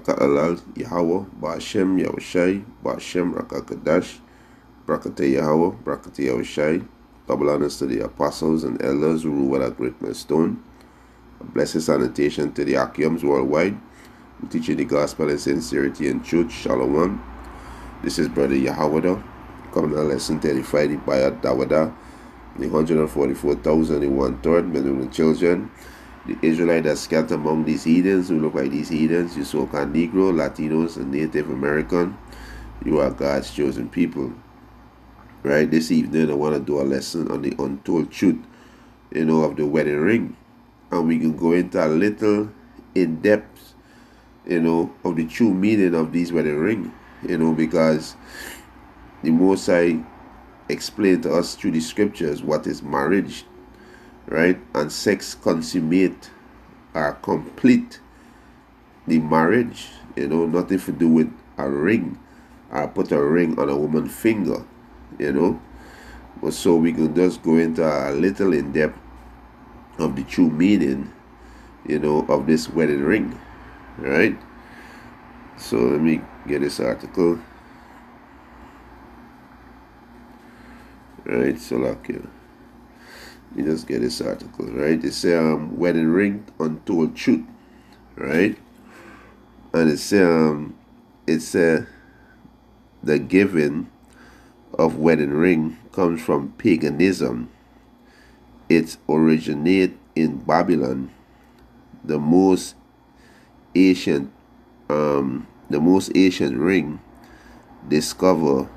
Ka'alal, Yahweh, Ba'ashem, Yahushai, Ba'ashem, Rakakadash, Brakate Yahweh, Brakate Yahushai. Double honors to the apostles and elders who rule with a great millstone. A blessed salutation to the Akiums worldwide, who teaching the gospel in sincerity and truth. Shalom. This is Brother Yahweh, coming on lesson 35, the Bayat Dawada, the 144,001 men and children. The Israelites that scattered among these heathens who look like these heathens, you so-called Negro, Latinos, and Native American, you are God's chosen people. Right, this evening I want to do a lesson on the untold truth, of the wedding ring. And we can go into a little in-depth, of the true meaning of these wedding ring, because the Most High explained to us through the scriptures what is marriage, right? And sex consummate or complete the marriage, nothing to do with a ring or put a ring on a woman's finger, But so we can just go into a little in depth of the true meaning, of this wedding ring, right? So let me get this article. Right, so like let me just get this article, right? It's wedding ring untold truth, right? And it's the giving of wedding ring comes from paganism. It originated in Babylon, the most ancient ring discovered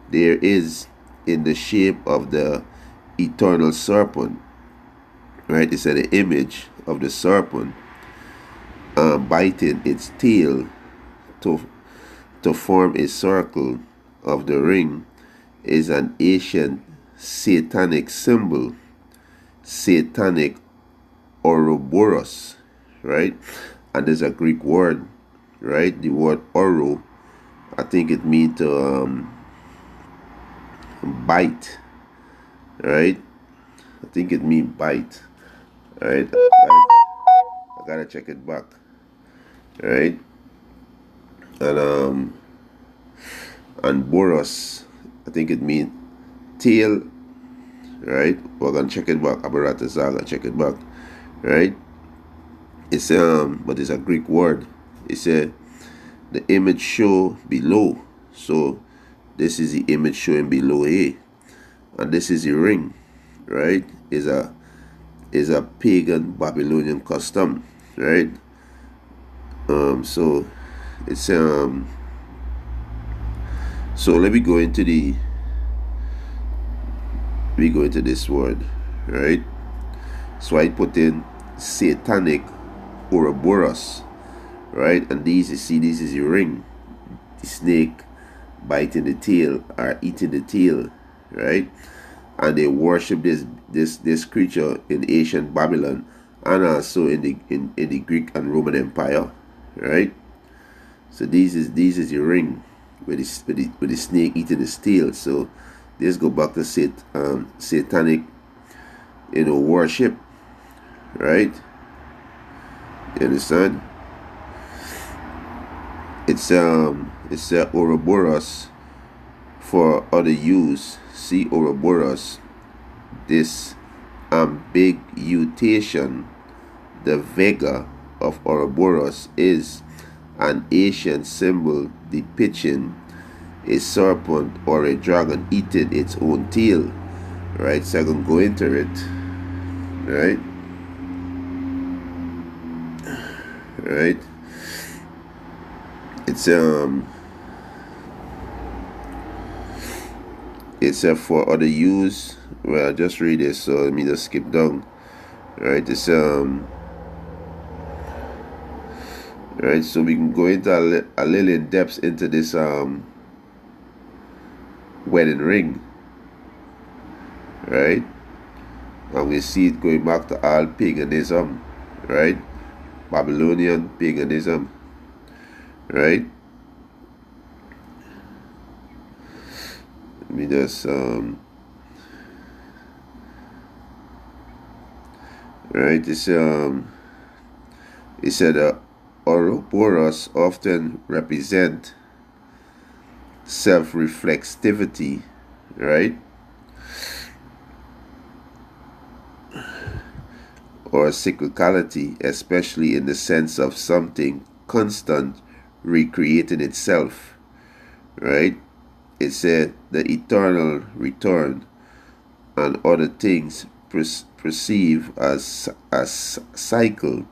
there is in the shape of the eternal serpent, right? It's the image of the serpent biting its tail to form a circle of the ring is an ancient satanic symbol, satanic Ouroboros, right? And there's a Greek word, right? The word Ouro, I think it means to bite, right? I think it means bite, right? I gotta check it back, right? And Boros, I think it means tail, right? We're gonna check it back. Abaratazaga, check it back, right? It's but it's a Greek word. It's the image show below. So this is the image showing below here, and this is the ring, right? Is a pagan Babylonian custom, right? So it's so let me go into this word, right? So I put in satanic Ouroboros, right? And this is the ring, the snake biting the tail or eating the tail, right? And they worship this creature in ancient Babylon and also in the Greek and Roman Empire, right? So this is the ring with the snake eating the tail. So this go back to satanic, worship, right? You understand? It's Ouroboros for other use. See Ouroboros. This ambiguation, the Vega of Ouroboros is an ancient symbol depicting a serpent or a dragon eating its own tail, right? So I can go into it, right? Right? It's for other use. Well, I'll just read this, so let me just skip down. Right? It's right, so we can go into a little in depth into this wedding ring, right? And we see it going back to all paganism, right? Babylonian paganism, right? Let me just right, It said Ouroboros often represent self-reflexivity, right? Or cyclicality, especially in the sense of something constant recreating itself, right? It said the eternal return and other things perceive as a cycle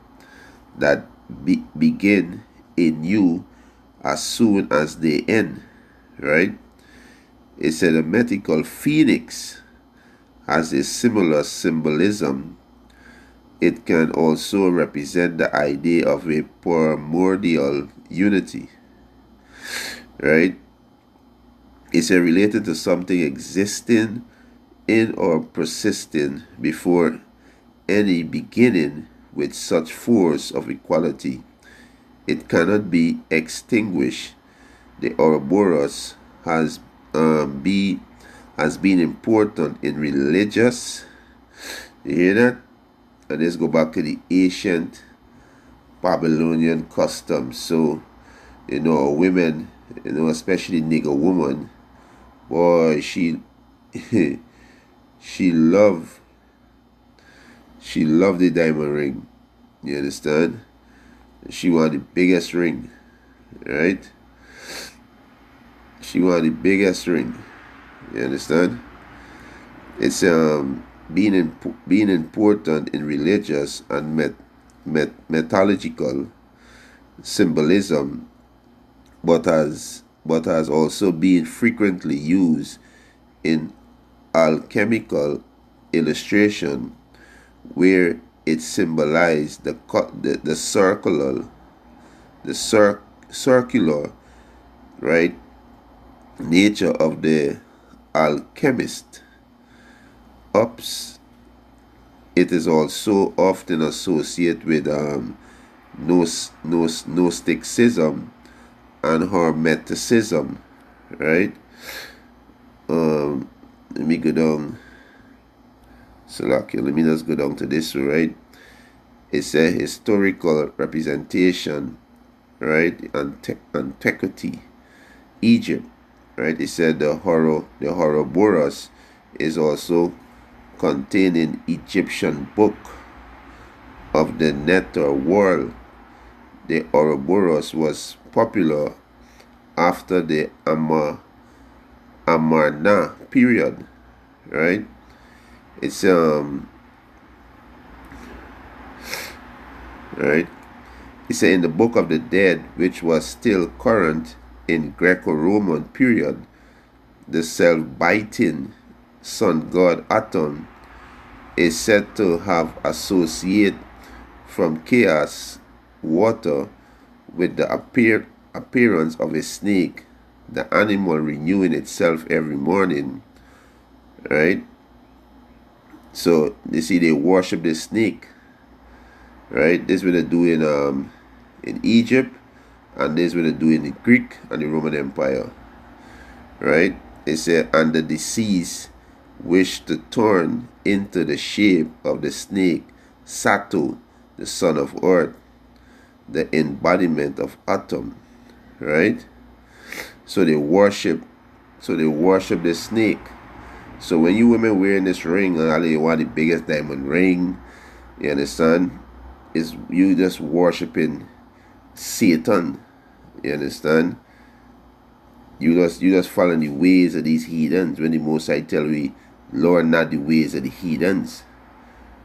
that begin anew as soon as they end, right? It said a mythical phoenix has a similar symbolism. It can also represent the idea of a primordial unity, right? It's related to something existing in or persisting before any beginning with such force of equality. It cannot be extinguished. The Ouroboros has been important in religious. You hear that? And let's go back to the ancient Babylonian customs. So, women, especially nigger woman, boy, she she loved the diamond ring. You understand? She wanted the biggest ring, right? She wanted the biggest ring. You understand? It's being important in religious and mythological symbolism, but has also been frequently used in alchemical illustration, where it symbolized the circular, right, nature of the alchemist. It is also often associated with Gnosticism and Hermeticism, right? Let me go down. Let me just go down to this, right? It's a historical representation, right? Antiquity, Egypt, right? It said the Ouroboros is also contained in Egyptian book of the nether world. The Ouroboros was popular after the Amarna period, right? It's right. It's in the Book of the Dead, which was still current in Greco-Roman period. The self-biting sun god Aton is said to have associated from chaos water with the appearance of a snake, the animal renewing itself every morning, right? So you see, they worship the snake, right? This is what they do in Egypt, and this is what they do in the Greek and the Roman Empire, right? It said, and the deceased wished to turn into the shape of the snake Sato, the son of Earth, the embodiment of Atom, right? So they worship the snake. So when you women wearing this ring, and you want the biggest diamond ring, you understand, is you just worshiping Satan. You understand? You just following the ways of these heathens, when the Most High tell we, Lord, not the ways of the heathens,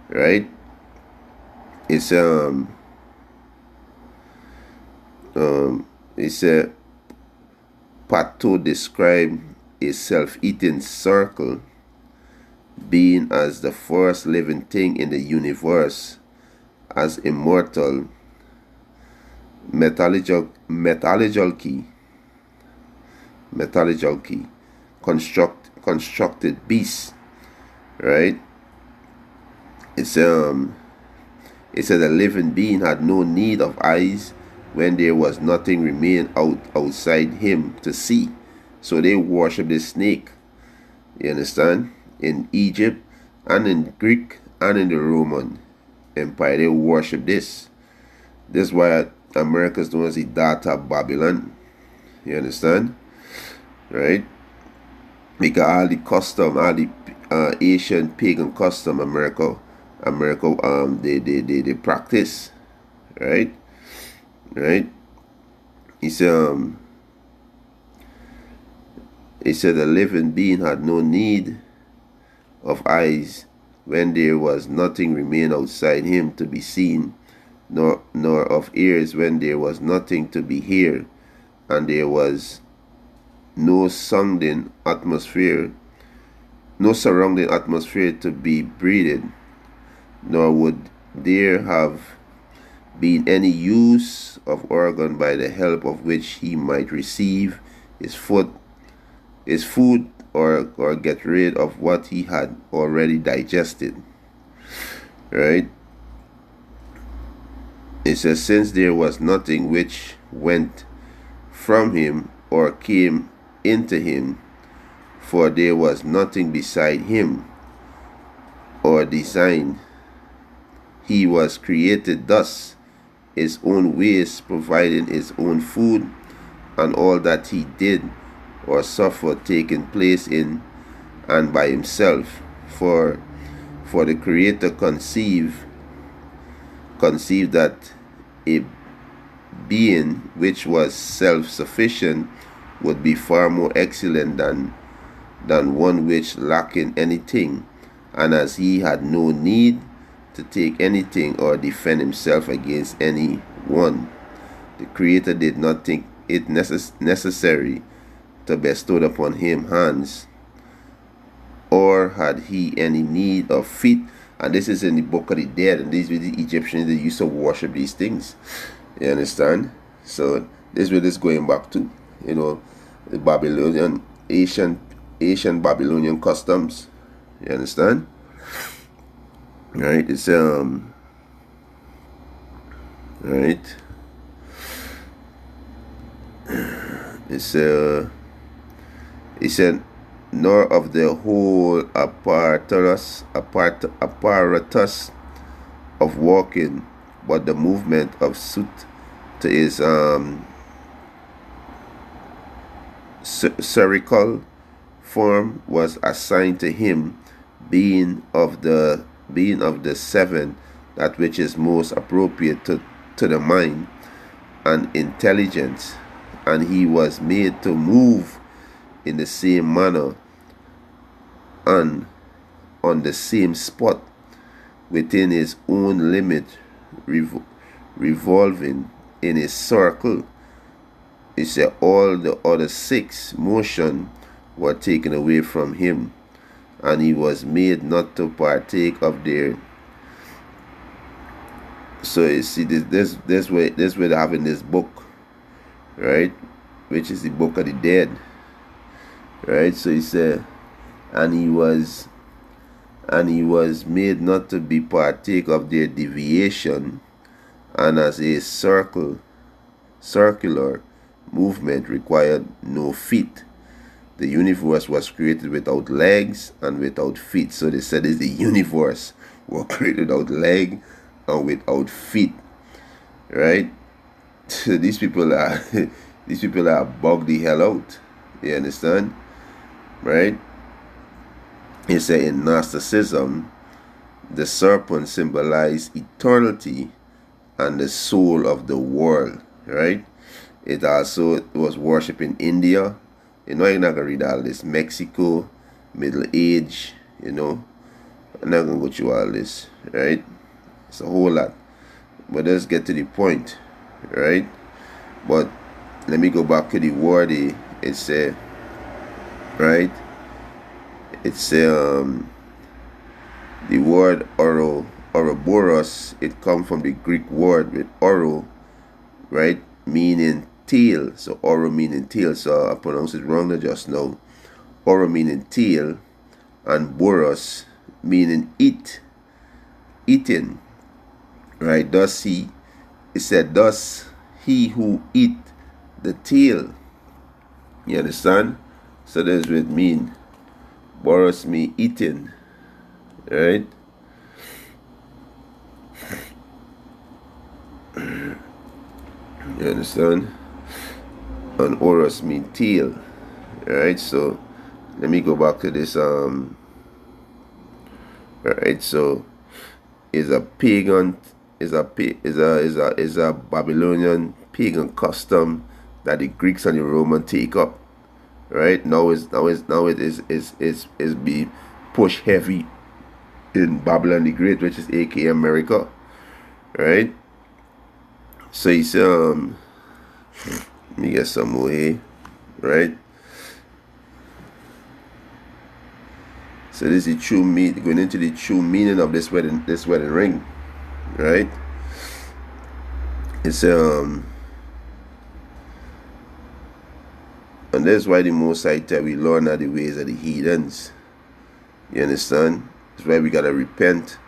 right? It's a Pato describe a self-eating circle being as the first living thing in the universe, as immortal metallurgical constructed beast, right? It said the living being had no need of eyes when there was nothing remain outside him to see. So they worship the snake. You understand? In Egypt and in Greek and in the Roman Empire, they worship this, This is why America's known as the daughter of Babylon. You understand? Right? Because all the custom, all the Asian pagan custom, America, they practice. Right? Right? He said, a living being had no need of eyes when there was nothing remain outside him to be seen, nor of ears when there was nothing to be heard, and there was no surrounding atmosphere to be breathed, nor would there have been any use of organ by the help of which he might receive his food or get rid of what he had already digested. Right? It says, since there was nothing which went from him or came into him, for there was nothing beside him or design, he was created thus, his own ways, providing his own food, and all that he did or suffered taking place in and by himself. For the Creator conceived that a being which was self-sufficient would be far more excellent than one which lacking anything, and as he had no need to take anything or defend himself against any one, the Creator did not think it necessary to bestow upon him hands, or had he any need of feet. And this is in the Book of the Dead, and these were the Egyptians that used to worship these things. You understand? So this is where this going back to, the Babylonian, Asian Babylonian customs. You understand? Right? It's right. He said, nor of the whole apparatus of walking, but the movement of suit to his spherical form was assigned to him, being of the seven that which is most appropriate to the mind and intelligence, and he was made to move in the same manner and on the same spot within his own limit, revolving in a circle. He said all the other six motion were taken away from him, and he was made not to partake of their. So you see, this way they're having this book, right, which is the Book of the Dead, right? So he said, and he was made not to be partake of their deviation, and as a circular movement required no feet. The universe was created without legs and without feet. So they said the universe was created without leg and without feet, right? So these people are bugged the hell out. You understand, right? He said in Gnosticism, the serpent symbolized eternity and the soul of the world, right? It also was worshipped in India. You're not gonna read all this. Mexico, Middle Age, I'm not gonna go through all this, right? It's a whole lot. But let's get to the point, right? But let me go back to the word. It's right? It's the word Ouroboros. It comes from the Greek word with Ouro, right? Meaning tail. So Ouro meaning tail. So I pronounced it wrong just now. Ouro meaning tail, and Boros meaning eating. Right? Thus he who eat the tail. You understand? So that's what it mean. Boros mean eating. Right? You understand? And Horus mean tail. Alright, so let me go back to this. Alright, so is a pagan, is a Babylonian pagan custom that the Greeks and the Roman take up. Right now it is be pushed heavy in Babylon the Great, which is aka America. Right. So you say let me get some more here. Right. So this is the true going into the true meaning of this wedding ring. Right. It's and that's why the Most High tell we learn of the ways of the heathens. You understand? That's why we gotta repent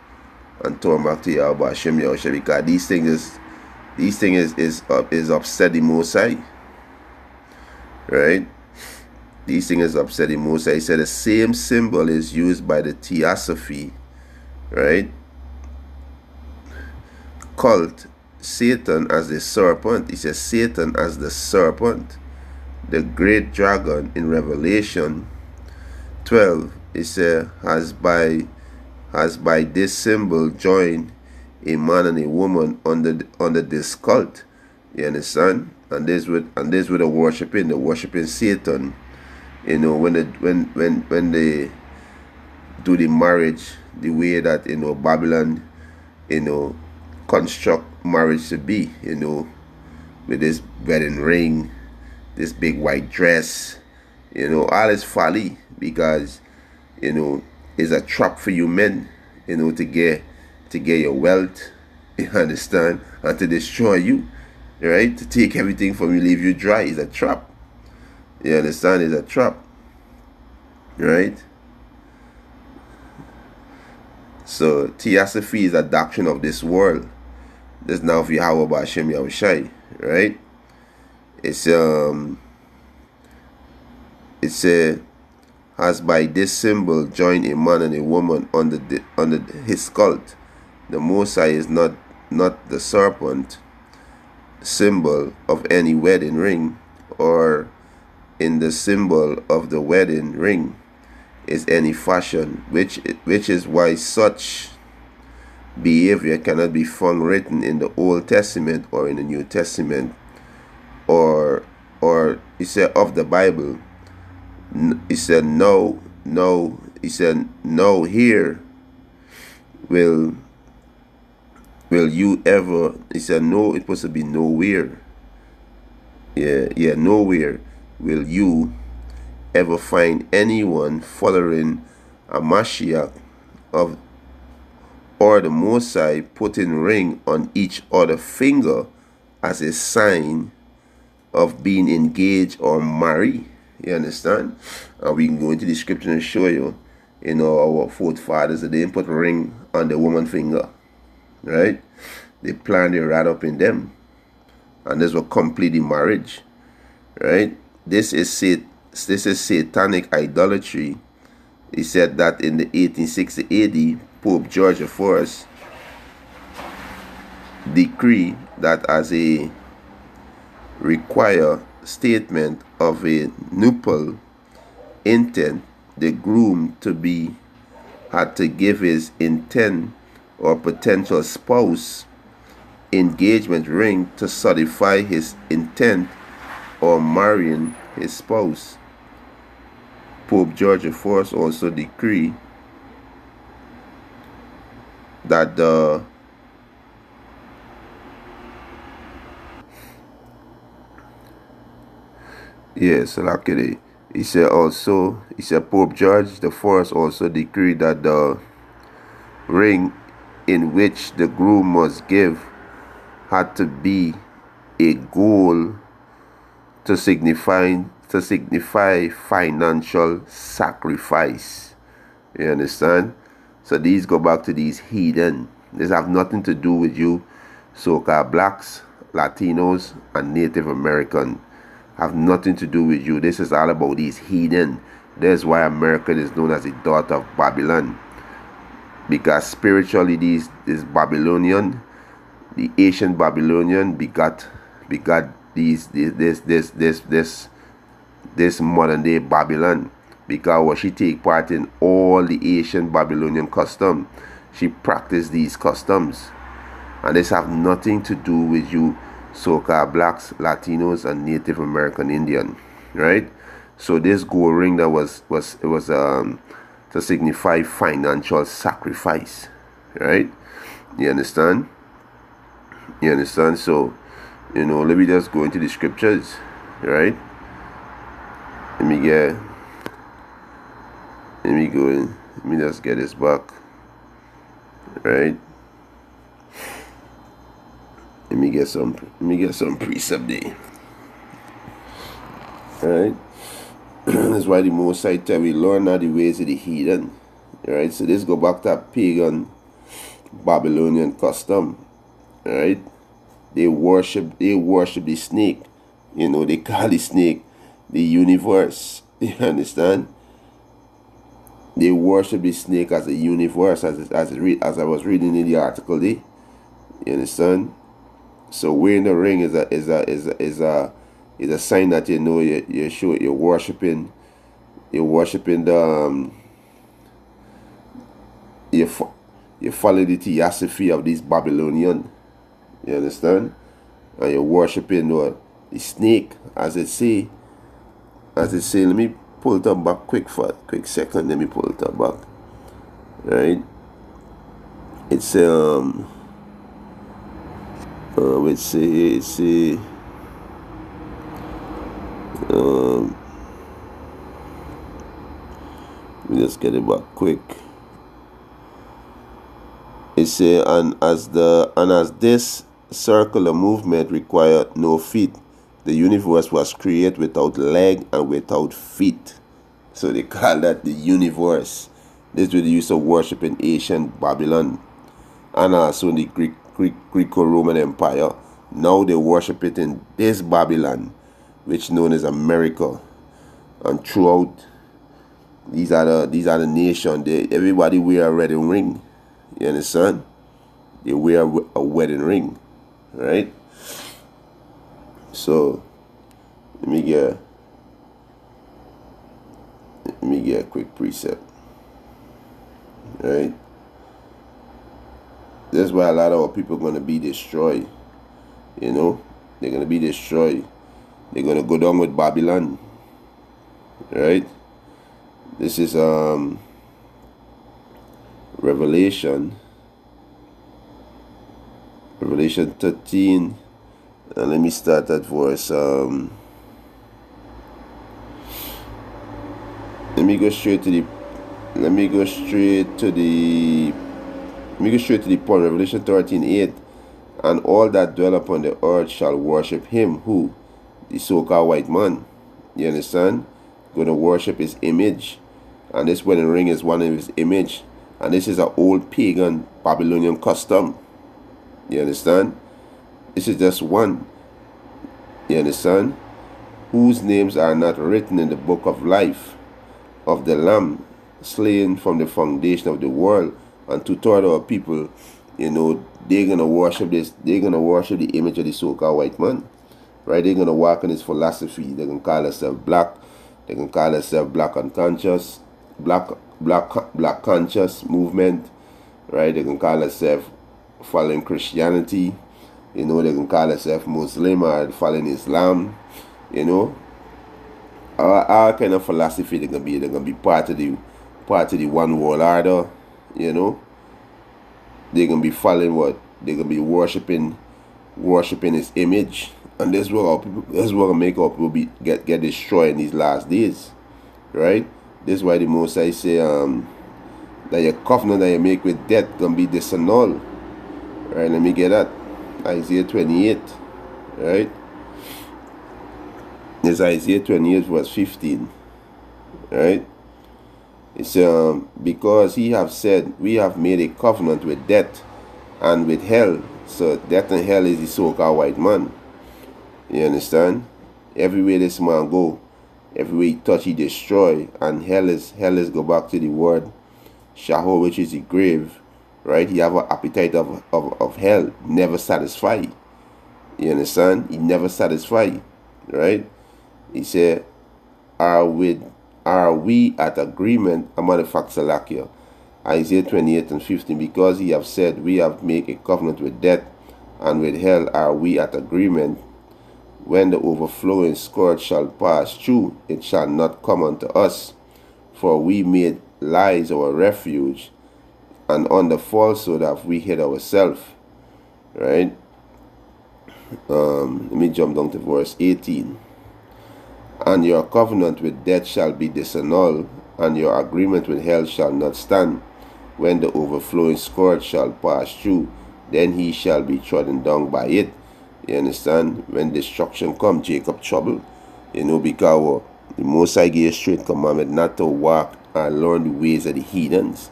and turn back to Yahweh Hashem Yahushua, because these things is upset the Most High. Right? These things upset the Most High. He said the same symbol is used by the Theosophy, right? Cult Satan as the serpent. He says Satan as the serpent, the great dragon in Revelation 12. It says has by this symbol joined a man and a woman under this cult. You understand? And this with the worshiping Satan. You know, when they do the marriage the way that, you know, Babylon, you know, construct marriage to be, you know, with this wedding ring, this big white dress, you know, all is folly, because, you know, it's a trap for you men, you know, to get your wealth, you understand, and to destroy you, right? To take everything from you, leave you dry, is a trap. You understand? It's a trap, right? So Theosophy is a doctrine of this world. This now for Yahweh Hashem Yahushai, right? It's has by this symbol joined a man and a woman under his cult. The Most High is not the serpent symbol of any wedding ring, or in the symbol of the wedding ring is any fashion, which is why such behavior cannot be found written in the Old Testament or in the New Testament, or he said of the Bible. He said no. He said no. Here will you ever? He said no. It's supposed to be nowhere. Yeah. Nowhere will you ever find anyone following a Mashiach or the Most High putting ring on each other finger as a sign of being engaged or married. You understand? And we can go into the scripture and show you, you know, our forefathers, that they didn't put a ring on the woman's finger, right? They planned it right up in them, and this will complete the marriage, right? This is satanic idolatry. He said that in the 1860 AD, Pope George IV decree that as a require statement of a nuptial intent, the groom had to give his intent or potential spouse engagement ring to certify his intent or marrying his spouse. Pope George IV also decreed that he said Pope George IV also decreed that the ring in which the groom must give had to be a goal to signify financial sacrifice. You understand? So these go back to these heathen. This have nothing to do with you so-called blacks, Latinos, and Native American. Have nothing to do with you. This is all about these heathen. That's why America is known as the daughter of Babylon, because spiritually this Babylonian, the ancient Babylonian begot begot this modern day Babylon, because she take part in all the ancient Babylonian custom. She practiced these customs, and this have nothing to do with you so-called blacks, Latinos, and Native American Indian, right? So this gold ring that was to signify financial sacrifice, right? You understand? So, let me just go into the scriptures, right? Let me just get this back, right? Let me get some precept there, right? That's why the Most High tell we learn not the ways of the heathen, right? So this go back to pagan Babylonian custom, right? They worship the snake. They call the snake the universe. You understand? They worship the snake as a universe, as I was reading in the article there. You understand? So wearing the ring is a sign that you're worshiping the you follow the theosophy of these Babylonian. You understand? And you're worshiping the snake, as it say. Let me pull it up back quick second. Let me pull it up back. Right? It's let's see. Let me just get it back quick. It say, and as this circular movement required no feet, the universe was created without leg and without feet. So they call that the universe. This was the use of worship in ancient Babylon and also in the Greco-Roman Empire. Now they worship it in this Babylon, which known as America, and throughout these are the nation. Everybody wear a wedding ring. You understand? They wear a wedding ring, right? So let me get a quick precept, right? That's why a lot of our people are gonna be destroyed. They're gonna be destroyed. They're gonna go down with Babylon, right? This is Revelation 13. Let me start at verse. Let me go straight to the point. Revelation 13:8. And all that dwell upon the earth shall worship him who, the so-called white man. You understand? Going to worship his image, and this wedding ring is one of his image. And this is an old pagan Babylonian custom. You understand? This is just one. You understand? Whose names are not written in the book of life of the Lamb, slain from the foundation of the world. And 2/3 of our people, they're going to worship this. They're going to worship the image of the so-called white man. Right? They're going to walk in his philosophy. They're going to call themselves black. They can call themselves black unconscious. Black conscious movement, right? They can call themselves following Christianity, they can call themselves Muslim or following Islam, all kind of philosophy they're gonna be part of the one world order, they're gonna be following what they're gonna be worshiping his image, and this will make our people get destroyed in these last days, right? This is why the Most High say that your covenant that you make with death gonna be disannulled. Right? Let me get that. Isaiah 28. Right? It's Isaiah 28 verse 15. Right? It's because he have said, we have made a covenant with death and with hell. So death and hell is the so-called white man. You understand? Everywhere this man go, everywhere he touch, he destroy, and hell is go back to the word Shahor, which is the grave, right? He have an appetite of hell, never satisfied. You understand? He never satisfied, right? He said, are we at agreement among the Faxalakia? Isaiah 28:15, because he have said, we have made a covenant with death and with hell, are we at agreement? When the overflowing scourge shall pass through, it shall not come unto us. For we made lies our refuge, and under falsehood have we hid ourselves. Right? Let me jump down to verse 18. And your covenant with death shall be disannulled, and your agreement with hell shall not stand. When the overflowing scourge shall pass through, then he shall be trodden down by it. You understand? When destruction come, Jacob trouble. Because the Most High gave straight commandment not to walk and learn the ways of the heathens.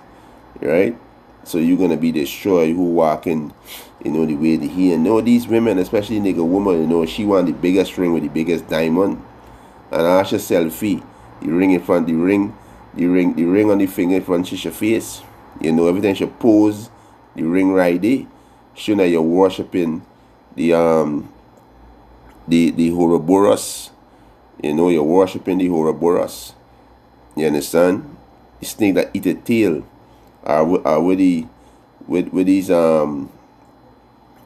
Right? So you're going to be destroyed who walk in, the way of the heathen. These women, especially nigga woman, she want the biggest ring with the biggest diamond. And ask yourself, the ring in front, the ring on the finger in front of your face. Everything she pose, the ring right there. Showing that you're worshiping the Ouroboros. You're worshiping the Ouroboros. You understand? The snake that eat a tail. With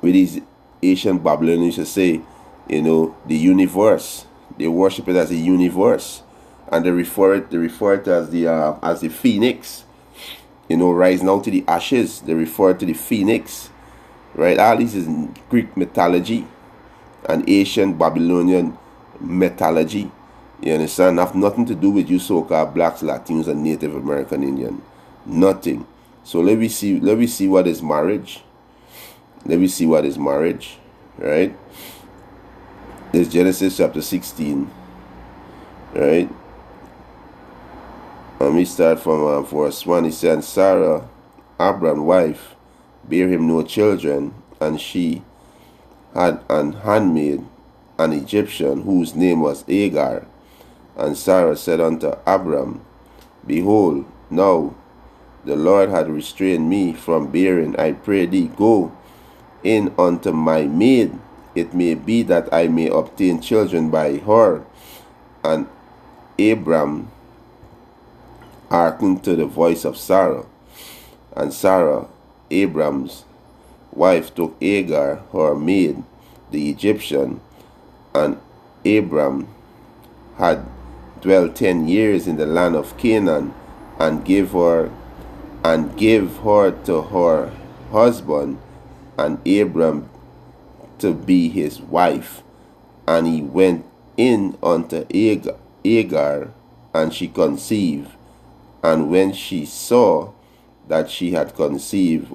these ancient Babylonians to say, the universe. They worship it as a universe, and they refer it as the phoenix. Rising out to the ashes. They refer to the phoenix, right? All this is Greek mythology and ancient Babylonian mythology. You understand? Have nothing to do with you so-called blacks, Latinos, and Native American Indian. Nothing. So let me see what is marriage. Let me see what is marriage, right? This Genesis chapter 16, right? Let me start from verse 1. He said, Sarah, Abram's wife, bare him no children, and she had an handmaid, an Egyptian, whose name was Hagar. And Sarah said unto Abram, Behold, now the Lord had restrained me from bearing. I pray thee, go in unto my maid. It may be that I may obtain children by her. And Abram hearkened to the voice of Sarah. And Sarah, Abram's wife, took Hagar, her maid, the Egyptian, and Abram had dwelt 10 years in the land of Canaan, and gave her to her husband, and Abram to be his wife. And he went in unto Hagar, and she conceived. And when she saw that she had conceived,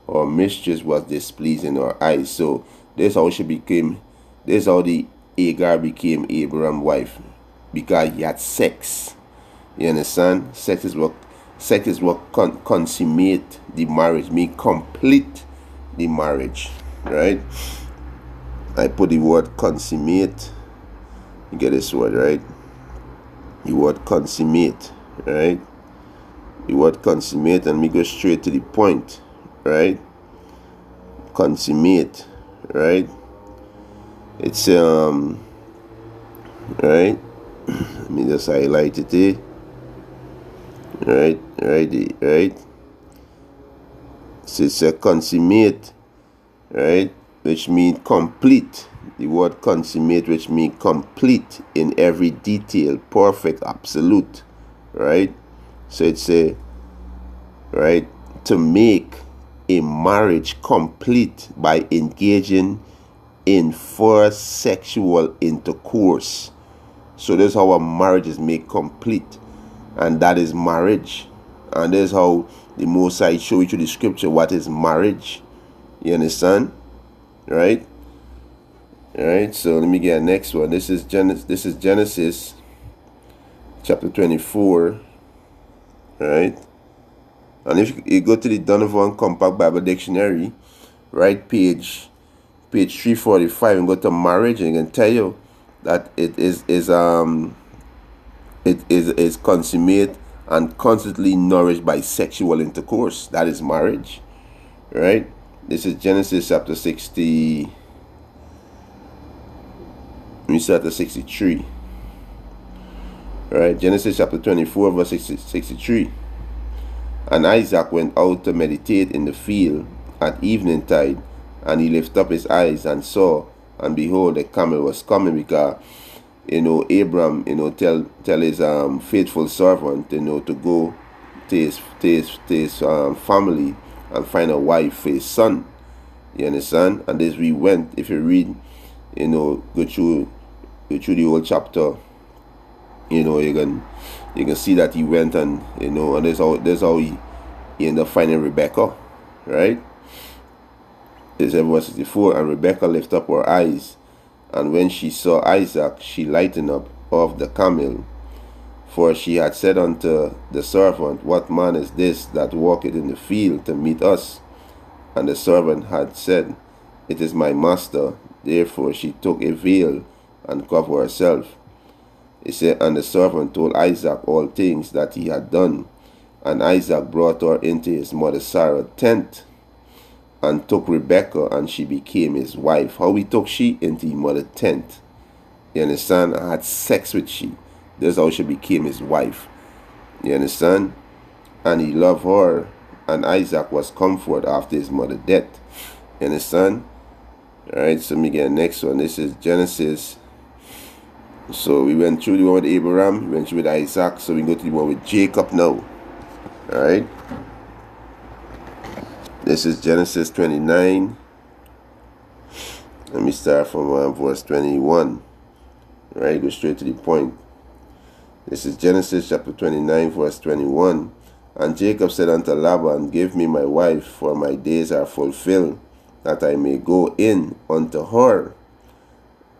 her mistress was displeased in her eyes. So this how the Hagar became Abraham's wife, because he had sex. You understand? Sex is what consummate the marriage, mean complete the marriage, right? I put the word consummate. You get this word, right? The word consummate, right? The word consummate, and we go straight to the point, right? Consummate, right? It's right. Let me just highlight it here. Right. So it's a consummate, right? Which means complete. The word consummate, which means complete in every detail, perfect, absolute, right? So it's to make a marriage complete by engaging in first sexual intercourse. So that's how a marriage is made complete, and that is marriage. And that's how the Most High show you through the scripture what is marriage. You understand? Right? So let me get the next one. This is Genesis chapter 24. Right? And if you go to the Donovan Compact Bible Dictionary, right, page 345, and go to marriage, and it can tell you that it is consummate and constantly nourished by sexual intercourse. That is marriage, right? This is Genesis chapter 60. me start at 63. Right, Genesis chapter 24, verse 63. And Isaac went out to meditate in the field at eventide, and he lifted up his eyes and saw, and behold, the camel was coming, because Abram tell his faithful servant to go to his family and find a wife for his son. You understand? And this we went. If you read, go through the whole chapter, you can see that he went, and and there's how he ended up finding Rebecca, right? This is verse 64. And Rebecca lifted up her eyes, and when she saw Isaac, she lightened up off the camel. For she had said unto the servant, What man is this that walketh in the field to meet us? And the servant had said, It is my master. Therefore she took a veil and covered herself. He said, and the servant told Isaac all things that he had done. And Isaac brought her into his mother Sarah's tent, and took Rebekah, and she became his wife. How he took she into his mother's tent? You understand? And had sex with she. That's how she became his wife. You understand? And he loved her, and Isaac was comforted after his mother's death. You understand? Alright, so let me get the next one. This is Genesis. So we went through the one with Abraham, we went through with Isaac, so we go to the one with Jacob now. Alright. This is Genesis 29. Let me start from verse 21. Alright, go straight to the point. This is Genesis chapter 29, verse 21. And Jacob said unto Laban, Give me my wife, for my days are fulfilled, that I may go in unto her.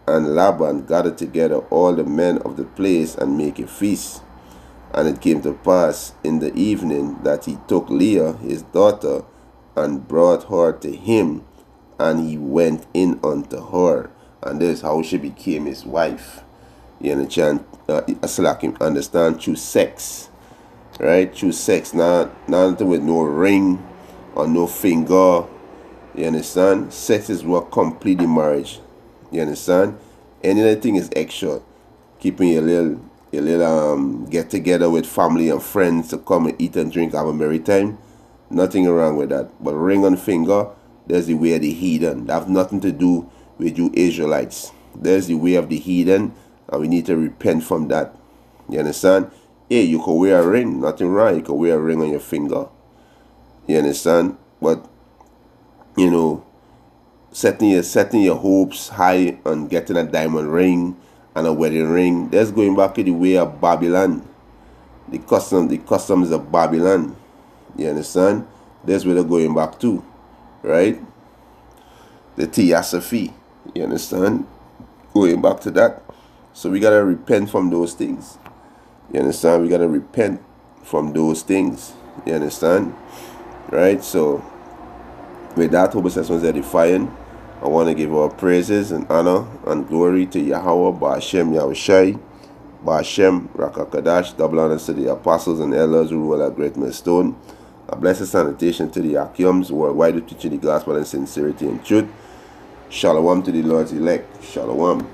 And Laban gathered together all the men of the place and make a feast. And it came to pass in the evening that he took Leah his daughter and brought her to him, and he went in unto her. And this is how she became his wife. You understand? Understand, through sex, right? Through sex, not with no ring or no finger. You understand? Sex is what complete the marriage. You understand? Anything is extra. Keeping your little get together with family and friends to come and eat and drink, have a merry time. Nothing wrong with that. But ring on finger, there's the way of the heathen. That have nothing to do with you Israelites. There's the way of the heathen, and we need to repent from that. You understand? Yeah, you can wear a ring. Nothing wrong. You can wear a ring on your finger. You understand? But setting your hopes high on getting a diamond ring and a wedding ring, that's going back to the way of Babylon. The customs of Babylon. You understand? That's where they're going back to, right? The theosophy. You understand? Going back to that. So we gotta repent from those things. You understand? We gotta repent from those things. You understand? Right? So with that, hope sessions edifying. I want to give our praises and honor and glory to Yahweh, Ba'ashem Yahushai, Ba'ashem Rakakadash, double honors to the apostles and elders who rule at Great Millstone. A blessed salutation to the Akyums worldwide who teaching the gospel in sincerity and truth. Shalom to the Lord's elect. Shalom.